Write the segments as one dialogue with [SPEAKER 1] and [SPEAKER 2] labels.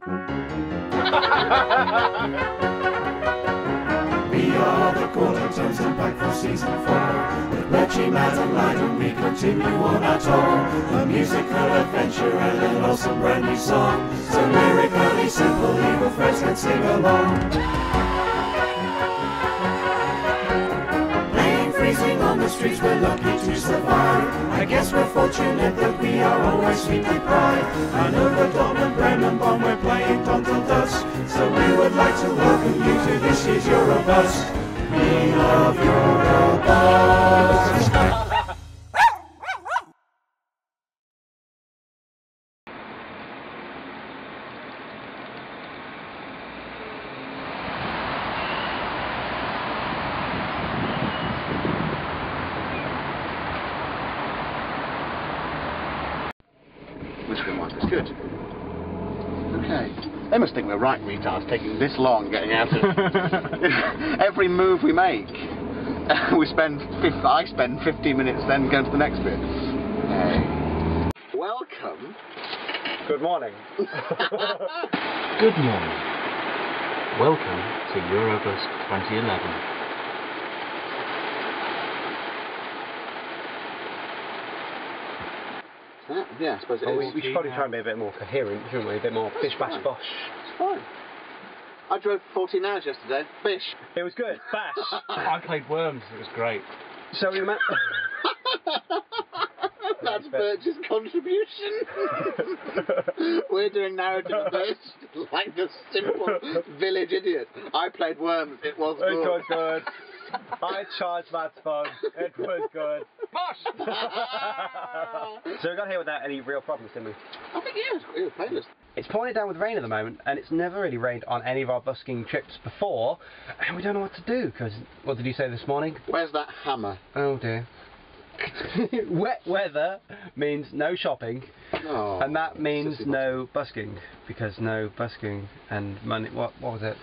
[SPEAKER 1] We are the Corningtons and back for season 4. With Reggie, Matt and Lydon we continue on our tour. A musical adventure and an awesome brand new song. So lyrically simple, even friends can sing along. Playing freezing on the streets, we're lucky to survive. I guess we're fortunate that we are always sweetly pride. Hannover, Dortmund, Bremen, Bonn, we're playing dawn till dusk. So we would like to welcome you to this year's Eurobusk. We love Eurobusk.
[SPEAKER 2] It's good. Okay. They must think we're right retards taking this long getting out of every move we make. I spend 15 minutes then going to the next bit. Okay. Welcome.
[SPEAKER 3] Good morning.
[SPEAKER 4] Good morning. Welcome to Eurobusk 2011.
[SPEAKER 2] Yeah, I suppose it is.
[SPEAKER 3] We should probably try and be a bit more coherent, shouldn't we? A bit more bish bash bosh.
[SPEAKER 2] It's fine. I drove 14 hours yesterday. Bish.
[SPEAKER 3] It was good. Bash.
[SPEAKER 4] I played Worms, it was great.
[SPEAKER 3] So we met.
[SPEAKER 2] That's Birch's contribution. We're doing narrative of Birch like the simple village idiot. I played Worms, it was good.
[SPEAKER 3] It was good. I charged Matt's phone. It was good.
[SPEAKER 4] Bosh!
[SPEAKER 3] So we got here without any real problems, didn't we?
[SPEAKER 2] I think it was painless.
[SPEAKER 3] It's pouring down with rain at the moment, and it's never really rained on any of our busking trips before, and we don't know what to do, because, what did you say this morning?
[SPEAKER 2] Where's that hammer?
[SPEAKER 3] Oh dear. Wet weather means no shopping, and that means no busking, because no busking and money. What was it?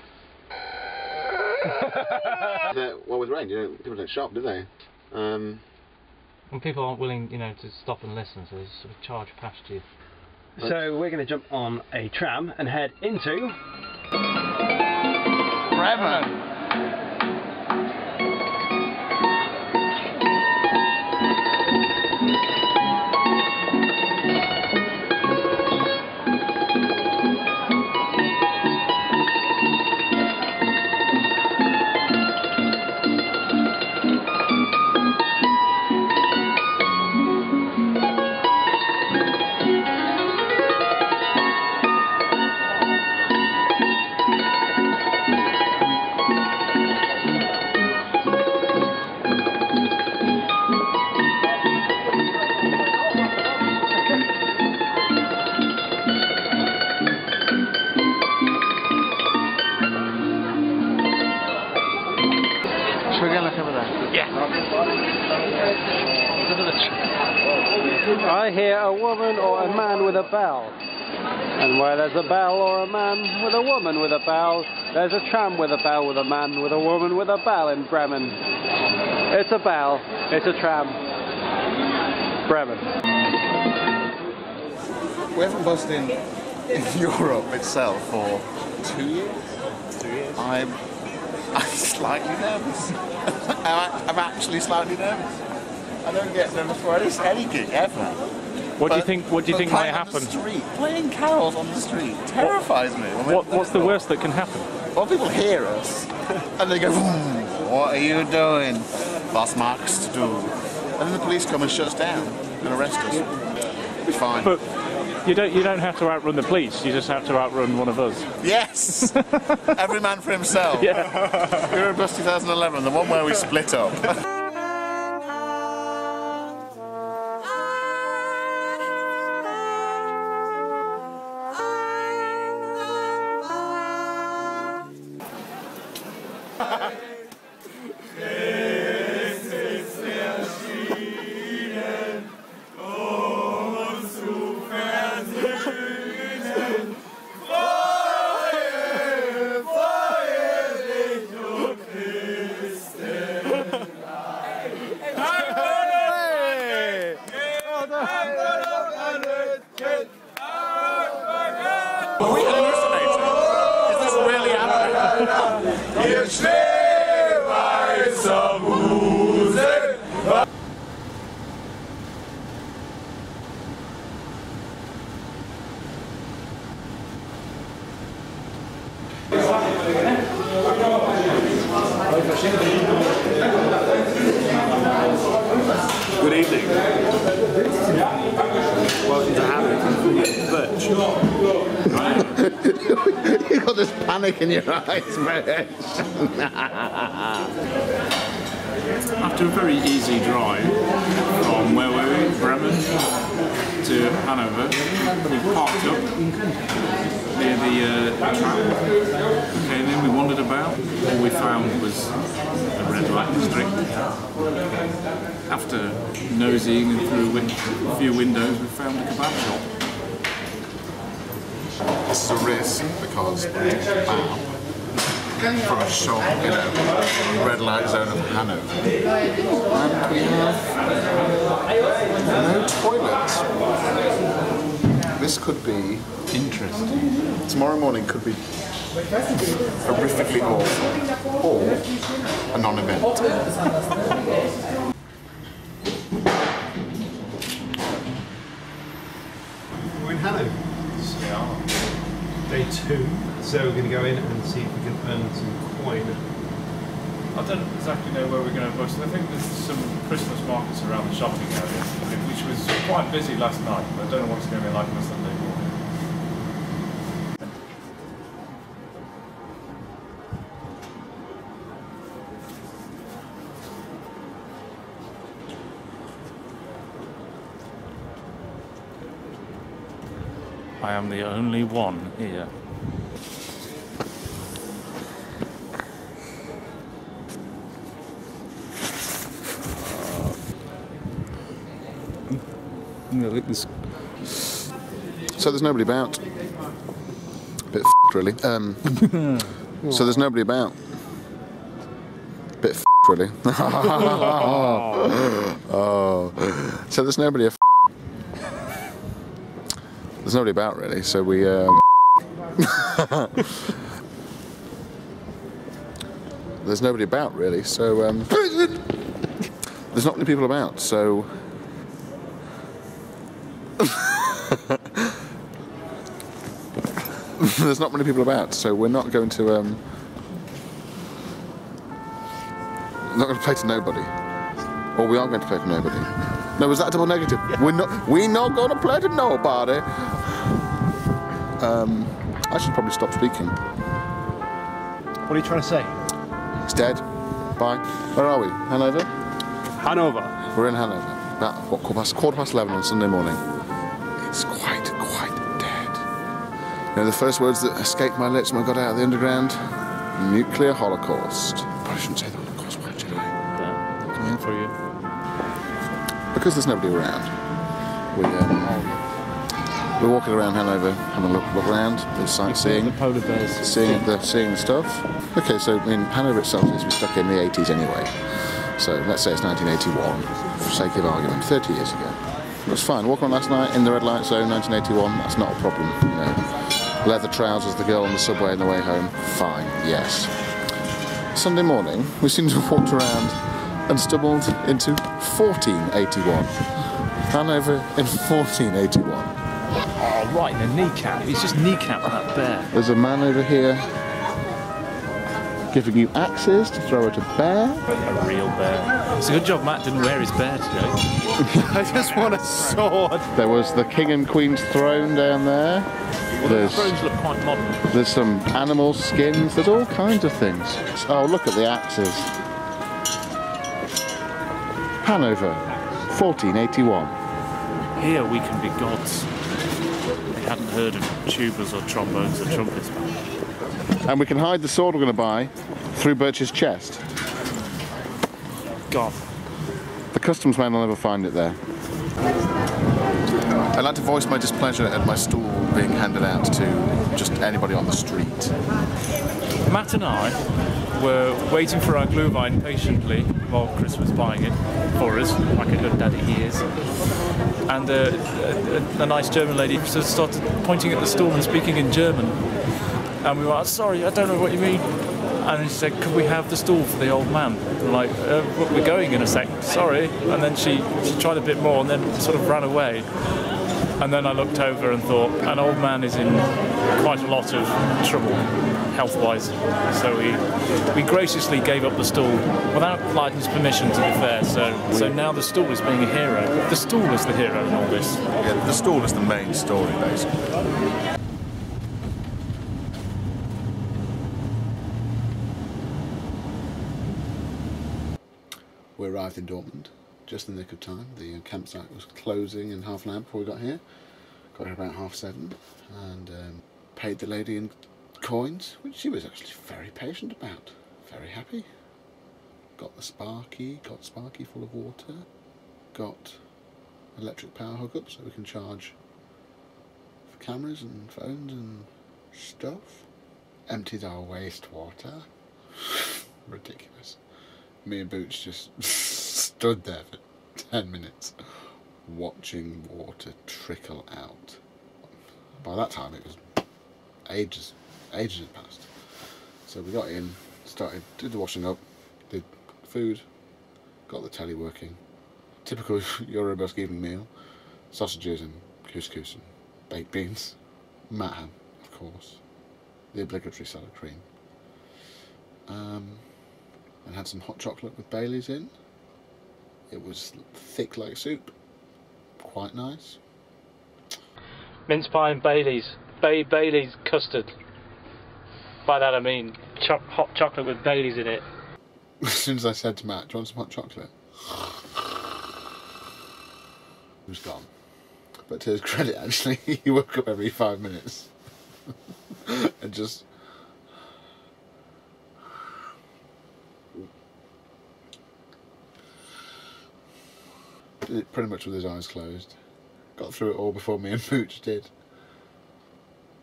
[SPEAKER 2] Well, with rain, people don't shop, do they?
[SPEAKER 4] When people aren't willing, to stop and listen, so they sort of charge past you.
[SPEAKER 3] So we're going to jump on a tram and head into
[SPEAKER 2] Bremen. Should we go look over there?
[SPEAKER 4] Yeah.
[SPEAKER 3] I hear a woman or a man with a bell. And where there's a bell or a man with a woman with a bell, there's a tram with a bell with a man with a woman with a bell in Bremen. It's a bell, it's a tram. Bremen.
[SPEAKER 5] We haven't buzzed in Europe itself for 2 years. 2 years. I'm slightly nervous. I'm actually slightly nervous. I don't get nervous for any gig ever.
[SPEAKER 4] What do you think might happen?
[SPEAKER 5] Playing carols on the street terrifies me.
[SPEAKER 4] What's the worst that can happen?
[SPEAKER 5] Well, people hear us and they go, "What are you doing?" "Was magst du?" And then the police come and shut us down and arrest us. It'll be fine.
[SPEAKER 4] But you don't have to outrun the police. You just have to outrun one of us.
[SPEAKER 5] Yes, every man for himself.
[SPEAKER 4] Yeah.
[SPEAKER 5] Eurobusk 2011, the one where we split up. We hallucinate.
[SPEAKER 1] Alter, ihr schneeweißer Busen.
[SPEAKER 6] Good evening. Welcome to Birch.
[SPEAKER 5] You've got this panic in your eyes, mate.
[SPEAKER 7] After a very easy drive from where were we, Bremen to Hannover, we parked up near the tram. Okay, then we wandered about. All we found was a red light district. After nosying through a few windows, we found a kebab shop.
[SPEAKER 5] This is a risk because we're taking a bow from a shop in a red light zone of Hanover. And we have no toilets. This could be interesting. Tomorrow morning could be horrifically awful or a non-event.
[SPEAKER 8] We're in Hannover. Day 2, so we're going to go in and see if we can earn some coin.
[SPEAKER 7] I don't exactly know where we're going to bust. I think there's some Christmas markets around the shopping area, which was quite busy last night, but I don't know what it's going to be like on Sunday morning. I am the only one here.
[SPEAKER 5] So there's nobody about. Bit f***ed really. So there's nobody about. Bit f***ed really. Oh. So there's nobody. There's nobody about really. So we. There's nobody about really. So there's not many people about. So. There's not many people about, so we're not going to play to nobody. Or we are going to play to nobody. No, was that a double negative? Yeah. We're not going to play to nobody. I should probably stop speaking.
[SPEAKER 8] What are you trying to say?
[SPEAKER 5] He's dead. Bye. Where are we? Hanover?
[SPEAKER 3] Hanover.
[SPEAKER 5] We're in Hanover. About what, quarter past 11 on Sunday morning. It's quite dead. You know, the first words that escaped my lips when I got out of the underground? Nuclear holocaust. Probably shouldn't say the holocaust, why should I?
[SPEAKER 7] Come in for you.
[SPEAKER 5] Because there's nobody around. We're walking around Hanover, having a look around, the sightseeing,
[SPEAKER 7] the polar bears,
[SPEAKER 5] seeing the stuff. Okay, so I mean, Hanover itself is stuck in the 80s anyway. So let's say it's 1981, for sake of argument, 30 years ago. It was fine. Walking on last night in the red light zone, 1981. That's not a problem. You know, leather trousers, the girl on the subway on the way home. Fine. Yes. Sunday morning, we seem to have walked around and stumbled into 1481. Hanover in 1481.
[SPEAKER 7] Oh, right, the kneecap. He's just kneecapped that bear.
[SPEAKER 5] There's a man over here giving you axes to throw at a bear.
[SPEAKER 7] A real bear. It's a good job Matt didn't wear his bear today.
[SPEAKER 8] I just want a sword.
[SPEAKER 5] There was the King and Queen's throne down there.
[SPEAKER 7] The thrones look quite modern.
[SPEAKER 5] There's some animal skins. There's all kinds of things. Oh, look at the axes. Hanover, 1481.
[SPEAKER 7] Here we can be gods. They hadn't heard of tubas or trombones or trumpets.
[SPEAKER 5] And we can hide the sword we're going to buy through Birch's chest.
[SPEAKER 7] God.
[SPEAKER 5] The customs man will never find it there. I'd like to voice my displeasure at my stool being handed out to just anybody on the street.
[SPEAKER 7] Matt and I were waiting for our Glühwein patiently while Chris was buying it for us, like a good daddy he is. And a nice German lady started pointing at the stall and speaking in German. And we were like, sorry, I don't know what you mean. And then she said, could we have the stool for the old man? I'm like, we're going in a sec, sorry. And then she tried a bit more and then sort of ran away. And then I looked over and thought, an old man is in quite a lot of trouble, health-wise. So we graciously gave up the stool without Lydon's permission, to be fair. So now the stool is being a hero. The stool is the hero in all this.
[SPEAKER 5] Yeah, the stool is the main story, basically.
[SPEAKER 2] We arrived in Dortmund just in the nick of time. The campsite was closing in half an hour before we got here. Got here about 7:30 and paid the lady in coins, which she was actually very patient about. Very happy. Got the Sparky full of water. Got electric power hookup so we can charge for cameras and phones and stuff. Emptied our wastewater. Ridiculous. Me and Boots just stood there for 10 minutes watching water trickle out. By that time it was ages had passed. So we got in, did the washing up, did food, got the telly working. Typical Eurobusk evening meal. Sausages and couscous and baked beans. Mat ham, of course. The obligatory salad cream. And had some hot chocolate with Baileys in. It was thick like soup. Quite nice.
[SPEAKER 4] Mince pie and Baileys. Baileys custard. By that I mean hot chocolate with Baileys in it.
[SPEAKER 2] As soon as I said to Matt, do you want some hot chocolate? He was gone. But to his credit, actually, he woke up every 5 minutes. And just... did it pretty much with his eyes closed. Got through it all before me and Pooch did.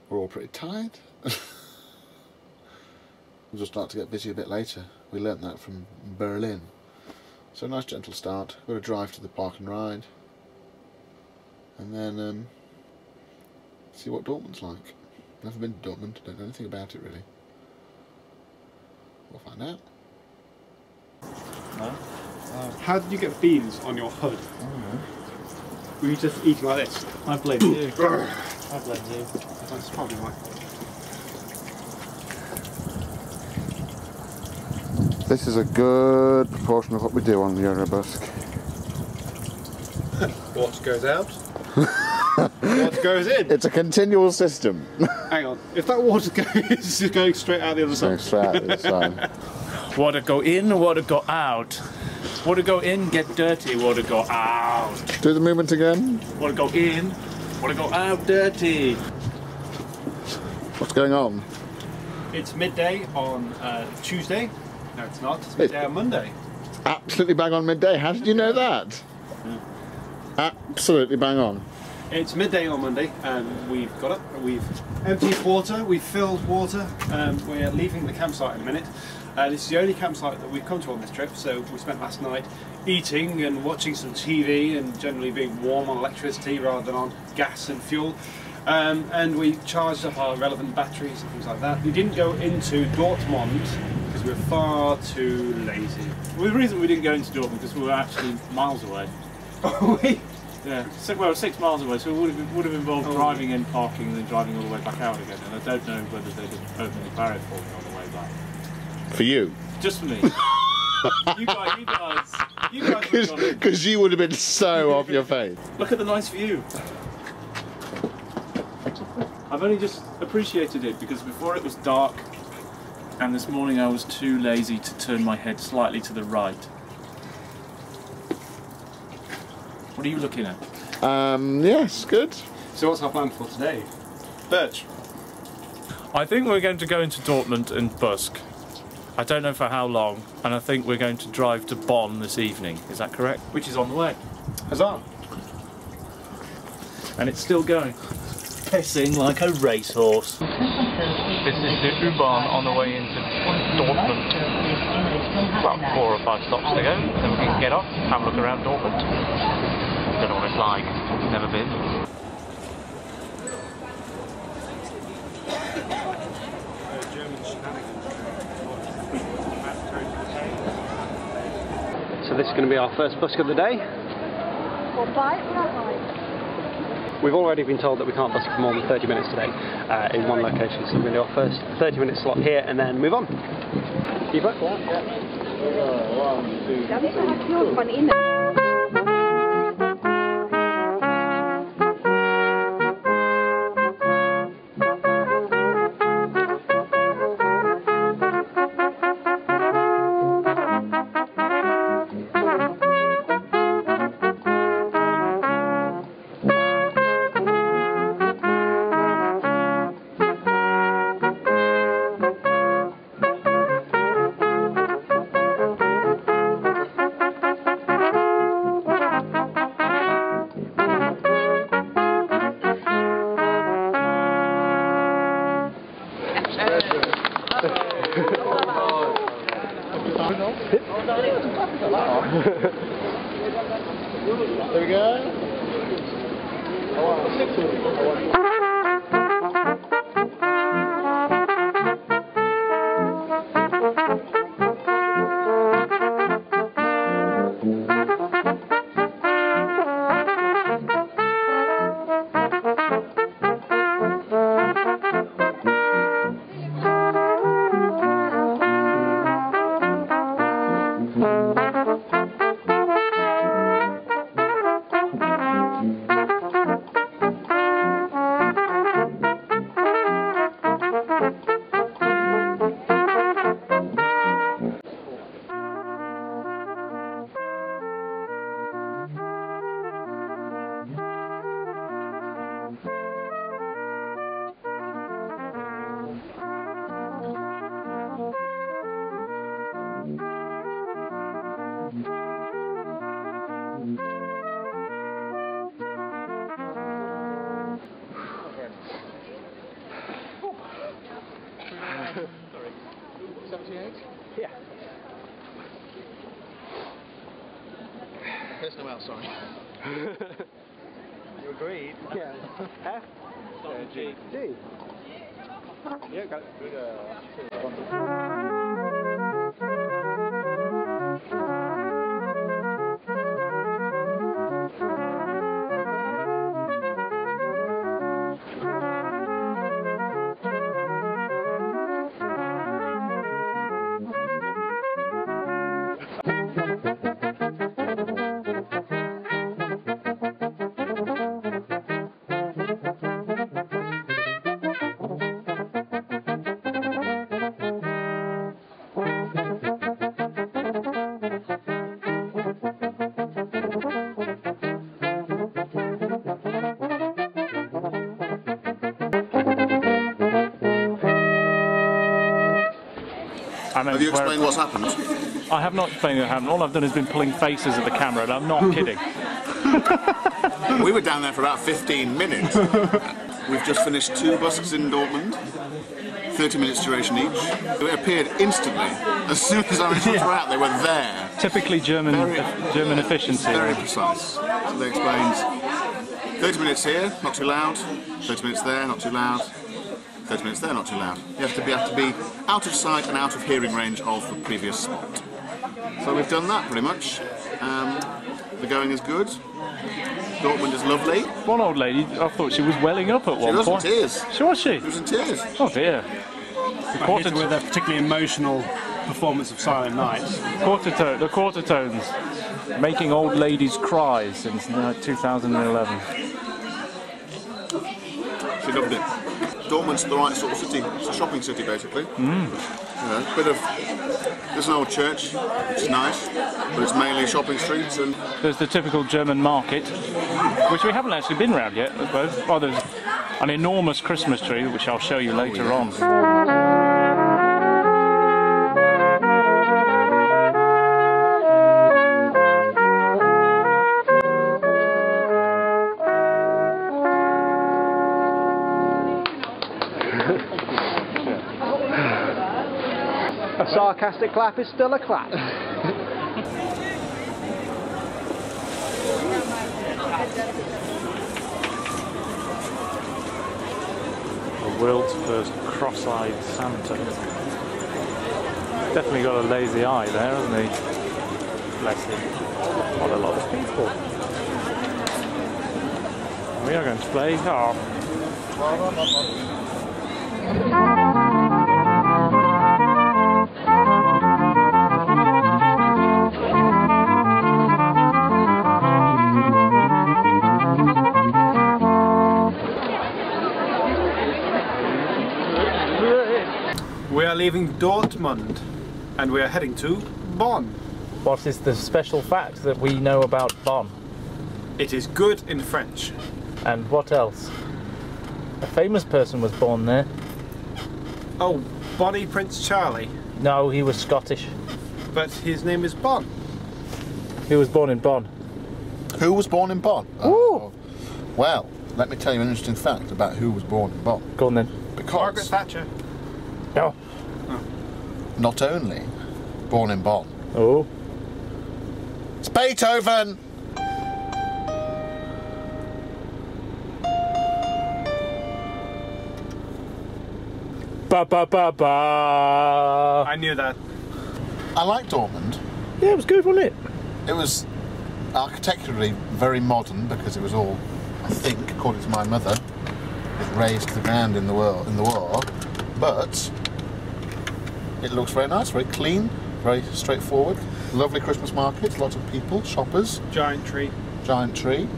[SPEAKER 2] We're all pretty tired. We'll just start to get busy a bit later. We learnt that from Berlin. So a nice gentle start. We're going to drive to the park and ride. And then see what Dortmund's like. Never been to Dortmund, don't know anything about it really. We'll find out.
[SPEAKER 3] No? How did you get beans on your hood? Were you just eating like this?
[SPEAKER 4] I blame you. I blame you.
[SPEAKER 3] That's probably why.
[SPEAKER 2] This is a good proportion of what we do on the Eurobusk.
[SPEAKER 3] What goes out? What goes in?
[SPEAKER 2] It's a continual system.
[SPEAKER 3] Hang on. If that water is just going straight out the other side.
[SPEAKER 2] Straight out the other side.
[SPEAKER 7] Water go in, water go out. Water go in, get dirty, water go out.
[SPEAKER 2] Do the movement again.
[SPEAKER 7] Water go in, water go out, dirty.
[SPEAKER 2] What's going on?
[SPEAKER 3] It's midday on Tuesday. No, it's not. It's midday on Monday.
[SPEAKER 2] Absolutely bang on midday. How did you know that? Absolutely bang on.
[SPEAKER 3] It's midday on Monday and we've got up, we've emptied water, we've filled water, we're leaving the campsite in a minute. This is the only campsite that we've come to on this trip, so we spent last night eating and watching some TV and generally being warm on electricity rather than on gas and fuel. And we charged up our relevant batteries and things like that. We didn't go into Dortmund because we were far too lazy.
[SPEAKER 7] Well, the reason we didn't go into Dortmund because we were actually miles away.
[SPEAKER 3] Oh, we?
[SPEAKER 7] Yeah, well, 6 miles away, so it would have involved driving in, parking, and then driving all the way back out again. And I don't know whether they'd have opened the barrier for me on the way back.
[SPEAKER 2] For you?
[SPEAKER 7] Just for me. you guys.
[SPEAKER 2] Because you would have been so off your face.
[SPEAKER 7] Look at the nice view. I've only just appreciated it because before it was dark, and this morning I was too lazy to turn my head slightly to the right. What are you looking at?
[SPEAKER 2] Yes, good.
[SPEAKER 3] So what's our plan for today? Birch.
[SPEAKER 7] I think we're going to go into Dortmund and busk. I don't know for how long, and I think we're going to drive to Bonn this evening. Is that correct? Which is on the way.
[SPEAKER 3] Huzzah!
[SPEAKER 7] And it's still going. Pissing like a racehorse.
[SPEAKER 4] This is the U-Bahn on the way into Dortmund. About 4 or 5 stops to go, then we can get off, have a look around Dortmund. Don't know what it's like, never been.
[SPEAKER 3] So this is going to be our first busk of the day. We've already been told that we can't busk for more than 30 minutes today in one location, so we're going to do our first 30-minute slot here and then move on. Keep up.
[SPEAKER 2] There we go. Sorry. 78?
[SPEAKER 3] Yeah.
[SPEAKER 2] There's no else, sorry.
[SPEAKER 3] You agreed? Yeah. F? G. D. Yeah, got it.
[SPEAKER 5] Have you explained what's happened?
[SPEAKER 4] I have not explained what happened. All I've done is been pulling faces at the camera, and I'm not kidding.
[SPEAKER 5] We were down there for about 15 minutes. We've just finished 2 busks in Dortmund, 30 minutes duration each. They appeared instantly. As soon as our instruments were out, they were there.
[SPEAKER 4] Typically German efficiency.
[SPEAKER 5] Very precise. So they explained 30 minutes here, not too loud, 30 minutes there, not too loud, 30 minutes there, not too loud. You have to be out of sight and out of hearing range of the previous spot. So we've done that pretty much. The going is good. Dortmund is lovely.
[SPEAKER 4] One old lady, I thought she was welling up at one point.
[SPEAKER 5] She was in tears.
[SPEAKER 4] She was she?
[SPEAKER 5] She was in tears.
[SPEAKER 4] Oh dear.
[SPEAKER 8] With a particularly emotional performance of Silent Night.
[SPEAKER 4] The quarter tones, making old ladies cry since 2011.
[SPEAKER 5] She loved it. Dortmund's the right sort of city. It's a shopping city, basically. You know, there's an old church, which is nice, but it's mainly shopping streets. And
[SPEAKER 4] there's the typical German market, which we haven't actually been around yet, I suppose. Oh, there's an enormous Christmas tree, which I'll show you later on.
[SPEAKER 3] A sarcastic clap is still a clap.
[SPEAKER 8] The world's first cross-eyed Santa.
[SPEAKER 4] Definitely got a lazy eye there, hasn't he? Bless him. What a lot of people. We are going to play. Oh.
[SPEAKER 8] We are leaving Dortmund and we are heading to Bonn.
[SPEAKER 4] What is the special fact that we know about Bonn?
[SPEAKER 8] It is good in French.
[SPEAKER 4] And what else? A famous person was born there.
[SPEAKER 8] Oh, Bonnie Prince Charlie.
[SPEAKER 4] No, he was Scottish.
[SPEAKER 8] But his name is Bonn.
[SPEAKER 4] He was born in Bonn.
[SPEAKER 5] Who was born in Bonn? Oh. Well, let me tell you an interesting fact about who was born in Bonn.
[SPEAKER 4] Go on then.
[SPEAKER 8] Margaret
[SPEAKER 5] Because
[SPEAKER 8] Thatcher.
[SPEAKER 4] No.
[SPEAKER 5] not only born in Bonn,
[SPEAKER 4] Oh.
[SPEAKER 5] it's Beethoven!
[SPEAKER 4] Ba ba ba ba.
[SPEAKER 8] I knew that.
[SPEAKER 5] I like Dortmund.
[SPEAKER 4] Yeah, it was good, wasn't it?
[SPEAKER 5] It was architecturally very modern because it was all, I think, according to my mother, raised to the ground in the war. But it looks very nice, very clean, very straightforward. Lovely Christmas market, lots of people, shoppers.
[SPEAKER 8] Giant tree.
[SPEAKER 5] Giant tree.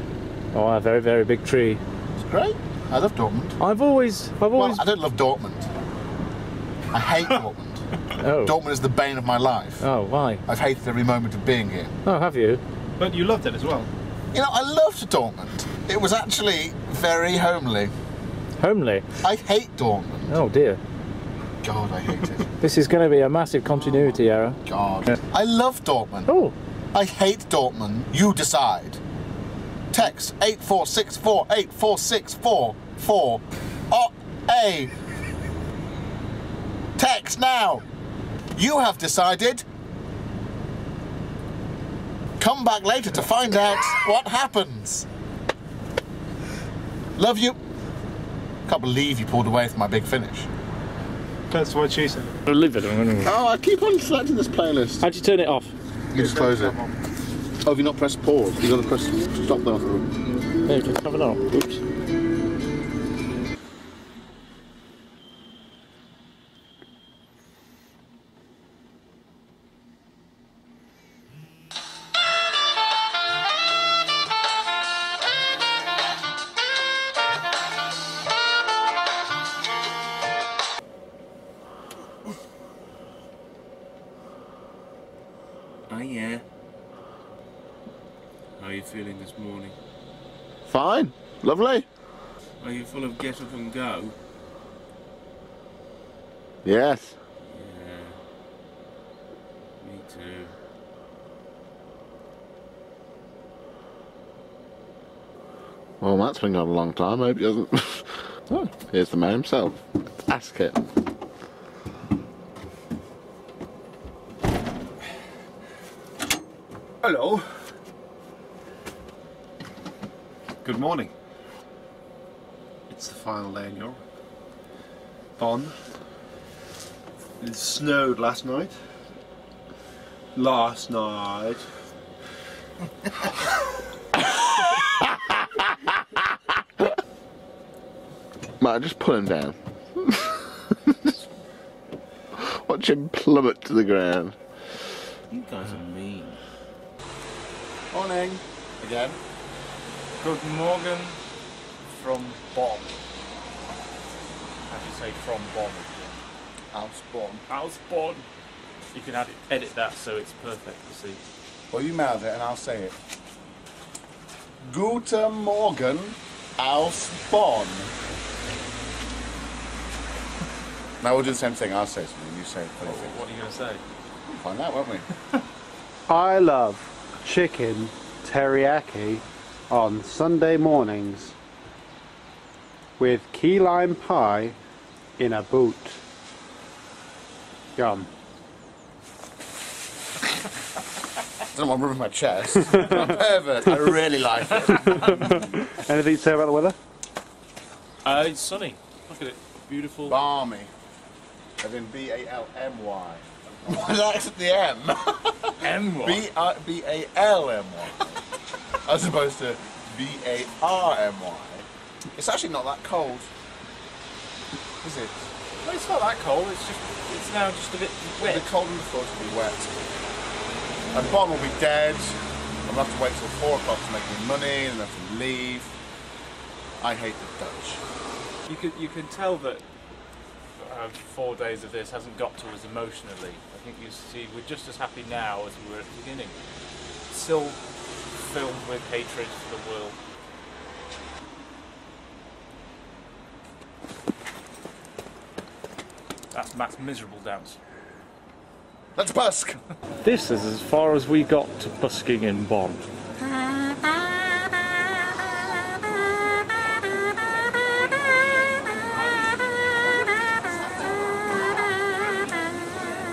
[SPEAKER 4] Oh, a very, very big tree.
[SPEAKER 5] It's great. I love Dortmund.
[SPEAKER 4] I've always.
[SPEAKER 5] Well, I don't love Dortmund. I hate Dortmund.
[SPEAKER 4] Oh.
[SPEAKER 5] Dortmund is the bane of my life.
[SPEAKER 4] Oh, why?
[SPEAKER 5] I've hated every moment of being here.
[SPEAKER 4] Oh, have you?
[SPEAKER 8] But you loved it as well.
[SPEAKER 5] You know, I loved Dortmund. It was actually very homely.
[SPEAKER 4] Homely.
[SPEAKER 5] I hate Dortmund.
[SPEAKER 4] Oh dear.
[SPEAKER 5] God, I hate it.
[SPEAKER 4] This is going to be a massive continuity error.
[SPEAKER 5] God.
[SPEAKER 4] Yeah.
[SPEAKER 5] I love Dortmund.
[SPEAKER 4] Oh.
[SPEAKER 5] I hate Dortmund. You decide. Text 8464 8464 A. Text now. You have decided. Come back later to find out what happens. Love you. Can't believe you pulled away from my big finish.
[SPEAKER 8] That's what she said.
[SPEAKER 4] Leave it.
[SPEAKER 5] Oh, I keep on selecting this playlist.
[SPEAKER 4] How'd you turn it off?
[SPEAKER 5] You just close it. Oh, have you not pressed pause? You've got to press stop there.
[SPEAKER 4] Yeah, just have it on. Oops.
[SPEAKER 7] Oh yeah. How are you feeling this morning?
[SPEAKER 5] Fine. Lovely.
[SPEAKER 7] Are you full of get up and go?
[SPEAKER 5] Yes.
[SPEAKER 7] Yeah. Me too.
[SPEAKER 5] Well, Matt's been gone a long time. I hope he doesn't. Oh, here's the man himself. Ask him.
[SPEAKER 8] Hello. Good morning. It's the final day in Europe. Bonn. It snowed last night.
[SPEAKER 5] Matt, just pull him down. Watch him plummet to the ground.
[SPEAKER 7] You guys are mean.
[SPEAKER 5] Morning. Again.
[SPEAKER 4] Good morning from Bonn. How do you say from Bonn?
[SPEAKER 5] House Bonn.
[SPEAKER 4] House Bonn. You can edit that so it's perfect to see.
[SPEAKER 5] Well, you mouth it and I'll say it. Guten Morgen aus Bonn. Now we'll do the same thing. I'll say something, you say funny thing.
[SPEAKER 4] What are you going to say?
[SPEAKER 5] We'll find out, won't we?
[SPEAKER 3] I love chicken teriyaki on Sunday mornings with key lime pie in a boot. Yum.
[SPEAKER 5] I don't want to ruin my chest. I'm a pervert. I really like it.
[SPEAKER 3] Anything to say about the weather?
[SPEAKER 4] It's sunny. Look at it. Beautiful.
[SPEAKER 5] Balmy. As in B-A-L-M-Y. Relax at the M.
[SPEAKER 7] M what?
[SPEAKER 5] B-A-L-M-Y. As opposed to B-A-R-M-Y. It's actually not that cold. Is it?
[SPEAKER 7] Well, it's not that cold, it's now just a bit wet.
[SPEAKER 5] The cold and the floor will be wet. And Bonn will be dead. I'll have to wait till 4 o'clock to make any money, and then have to leave. I hate the Dutch.
[SPEAKER 7] You can tell that 4 days of this hasn't got to us emotionally. I think you see we're just as happy now as we were at the beginning. Still filled with hatred for the world. That's Matt's miserable dance.
[SPEAKER 5] Let's busk!
[SPEAKER 4] This is as far as we got to busking in Bonn.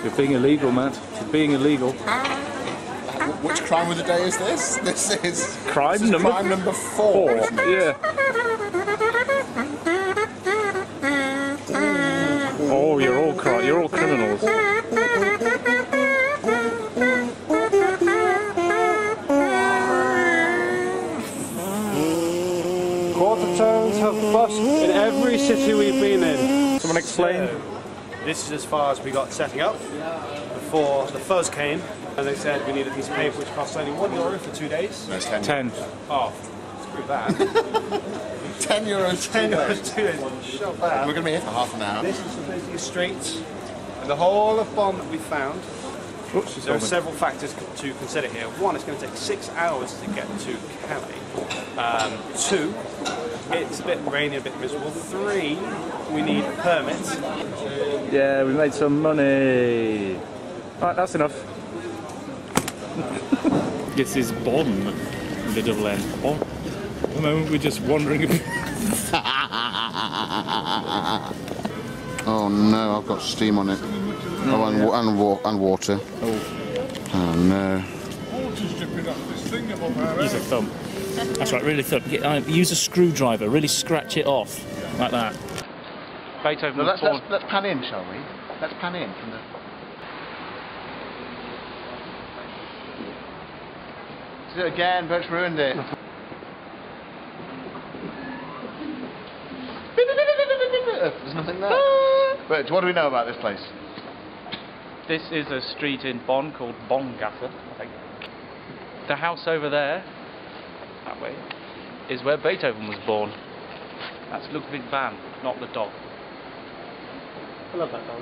[SPEAKER 4] You're being illegal, Matt. You're being illegal.
[SPEAKER 5] Which crime of the day is this? This is
[SPEAKER 4] Crime number
[SPEAKER 5] 4. Isn't it?
[SPEAKER 4] Yeah. Oh, you're all criminals.
[SPEAKER 3] Quarter tones have busked in every city we've been in.
[SPEAKER 4] Someone explain.
[SPEAKER 8] This is as far as we got setting up before the fuzz came, and they said we need a piece of paper which costs only €1 for 2 days.
[SPEAKER 5] No, it's 10.
[SPEAKER 4] 10.
[SPEAKER 8] Oh, screw that.
[SPEAKER 5] €10.
[SPEAKER 8] 10 euros, 2 days. Shut that.
[SPEAKER 5] We're going to be here for half an hour.
[SPEAKER 8] This is basically a street, and the whole of Bonn that we found.
[SPEAKER 4] Oops,
[SPEAKER 8] There are several factors to consider here. One, it's going to take 6 hours to get to Calais. 2, it's a bit rainy, a bit miserable. 3, we need a permit.
[SPEAKER 4] Yeah, we made some money. Right, that's enough. This is Bonn, the double N. Bonn. At the moment we're just wandering.
[SPEAKER 2] Oh no, I've got steam on it. And water. Oh no.
[SPEAKER 4] Use a thumb. That's right, really thumb. Use a screwdriver, really scratch it off, like that. Beethoven
[SPEAKER 2] No,
[SPEAKER 4] was
[SPEAKER 2] let's pan in, shall we? Let's pan in from the... Do it again, Birch ruined it. There's nothing there. Birch, what do we know about this place?
[SPEAKER 4] This is a street in Bonn called Bonngasse, I think. The house over there, that way, is where Beethoven was born. That's Ludwig van, not the dog.
[SPEAKER 3] I love that dog.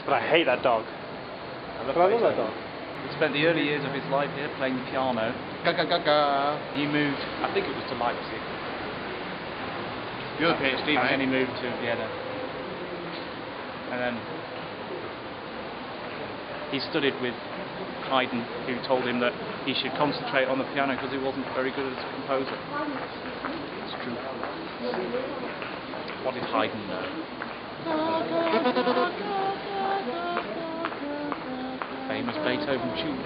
[SPEAKER 3] But I hate that dog. But I love that dog.
[SPEAKER 4] He spent the early years of his life here playing the piano.
[SPEAKER 2] Ga ga ga ga.
[SPEAKER 4] He moved, I think it was to Leipzig.
[SPEAKER 2] You're the PhD,
[SPEAKER 4] And then he
[SPEAKER 2] mate.
[SPEAKER 4] moved to Vienna. And then he studied with Haydn, who told him that he should concentrate on the piano because he wasn't very good as a composer. It's true. What did Haydn know? Famous Beethoven tune.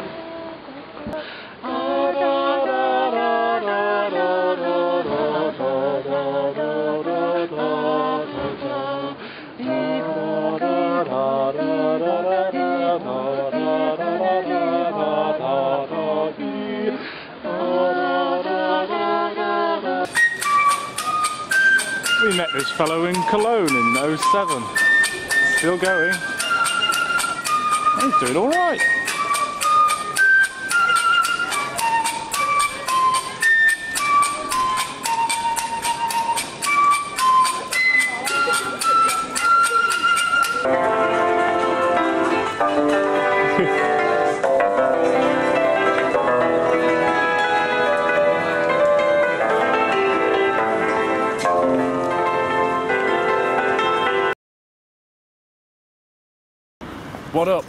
[SPEAKER 4] We met this fellow in Cologne in 07. Still going. He's doing all right. What up,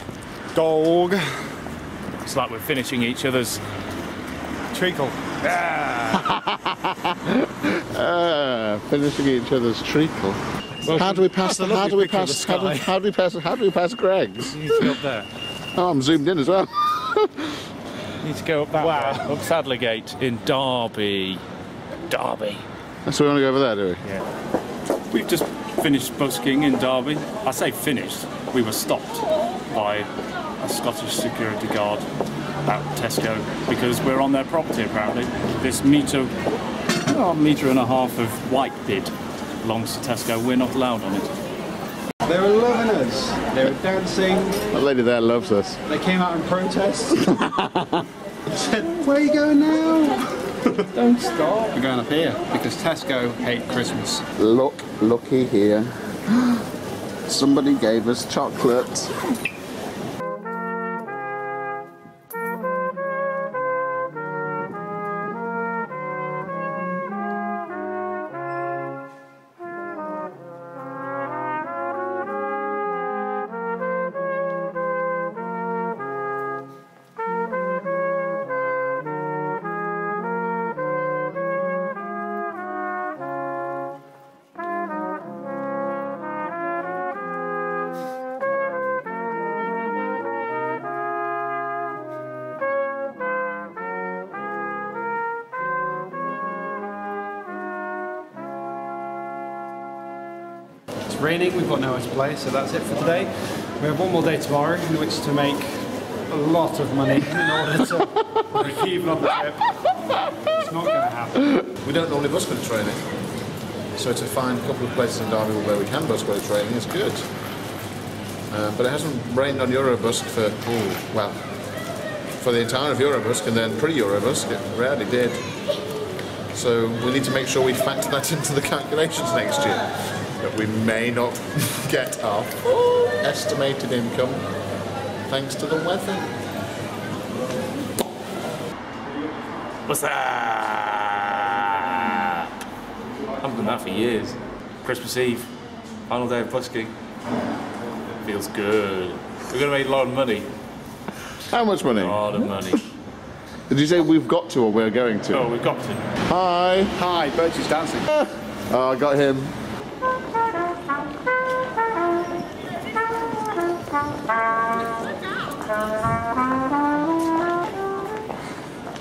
[SPEAKER 4] dog? It's like we're finishing each other's treacle.
[SPEAKER 2] Finishing each other's treacle.
[SPEAKER 4] Well,
[SPEAKER 2] how do we pass? How do we pass? How do we pass Greg's?
[SPEAKER 4] You need to go up there.
[SPEAKER 2] Oh, I'm zoomed in as well.
[SPEAKER 4] You need to go up that way. Up Sadlergate in Derby. Derby.
[SPEAKER 2] So we want to go over there, do we?
[SPEAKER 4] Yeah. We've just finished busking in Derby. I say finished. We were stopped by
[SPEAKER 7] a Scottish security guard about Tesco because we're on their property apparently. This metre and a half of white bid belongs to Tesco. We're not allowed on it.
[SPEAKER 3] They were loving us. They were dancing.
[SPEAKER 2] That lady there loves us.
[SPEAKER 3] They came out in protest. Said, "Where are you going now?" Don't stop. We're going up here because Tesco hate Christmas.
[SPEAKER 2] Looky here. Somebody gave us chocolate.
[SPEAKER 8] It's raining, we've got nowhere to play, so that's it for today. We have one more day tomorrow in which to make a lot of money in order to break even on the trip. It's not going to happen.
[SPEAKER 5] We don't normally busk for the training, so to find a couple of places in Derby where we can busk for the training is good. But it hasn't rained on Eurobusk for the entire of Eurobusk, and then pre-Eurobusk it rarely did. So we need to make sure we factor that into the calculations next year. That we may not get our full estimated income thanks to the weather.
[SPEAKER 4] What's that? I haven't done that for years. Christmas Eve, final day of busking. Feels good. We're going to make a lot of money.
[SPEAKER 2] How much money?
[SPEAKER 4] A lot of money.
[SPEAKER 2] Did you say we've got to or we're going to?
[SPEAKER 4] Oh, we've got to.
[SPEAKER 2] Hi.
[SPEAKER 3] Hi, Bertie's dancing.
[SPEAKER 2] Oh, I got him.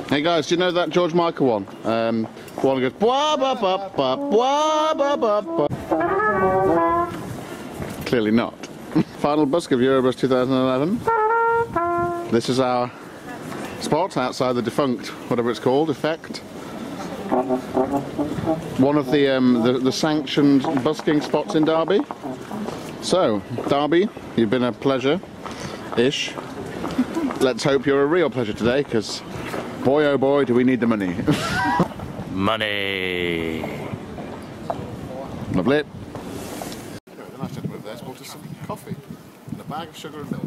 [SPEAKER 2] Hey guys, do you know that George Michael one? The one that goes blah, blah, blah, blah, blah, blah, blah, blah. Clearly not. Final busk of Eurobusk 2011. This is our spot outside the defunct, whatever it's called, effect. One of the sanctioned busking spots in Derby. So, Derby, you've been a pleasure-ish. Let's hope you're a real pleasure today, because boy oh boy do we need the money.
[SPEAKER 4] Money.
[SPEAKER 2] Lovely.
[SPEAKER 5] The nice gentleman there bought us some coffee and a bag of sugar and milk.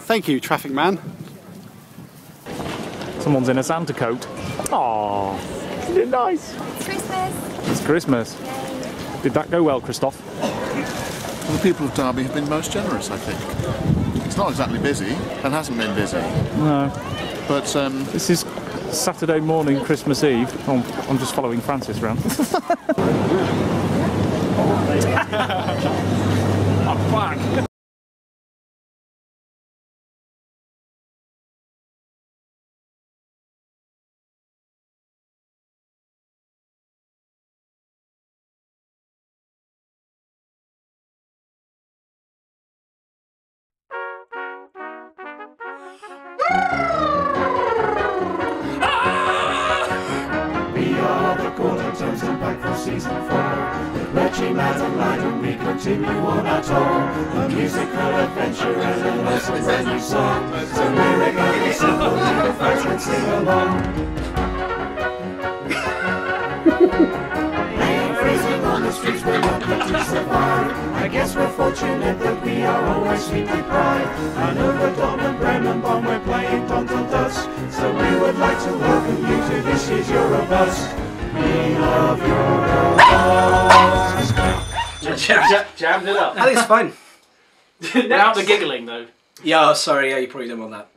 [SPEAKER 3] Thank you, traffic man.
[SPEAKER 4] Someone's in a Santa coat. Aww. Isn't it nice?
[SPEAKER 9] Christmas.
[SPEAKER 4] It's Christmas. Did that go well, Christoph?
[SPEAKER 5] Well, the people of Derby have been most generous, I think. It's not exactly busy, and hasn't been busy.
[SPEAKER 4] No.
[SPEAKER 5] But
[SPEAKER 4] This is Saturday morning, Christmas Eve. Oh, I'm just following Francis around. I'm back.
[SPEAKER 1] We are the Courtons and back for season 4. With Reggie, Matt and Lyden we continue on our tour. A musical adventure and an awesome brand new song. So lyric and simple, the folks can sing along. Playing freezing on the streets we're lucky to survive. I guess we're fortunate that we are always sweet deprived. Hannover, Dortmund, Bremen, Bonn, we're playing Dawn till dusk. So we would like to welcome you to this year's Eurobusk. We love Eurobusk.
[SPEAKER 6] Jammed it up.
[SPEAKER 10] I think it's fine.
[SPEAKER 6] Without the giggling though.
[SPEAKER 10] Yeah, oh, sorry, yeah, you probably don't want that.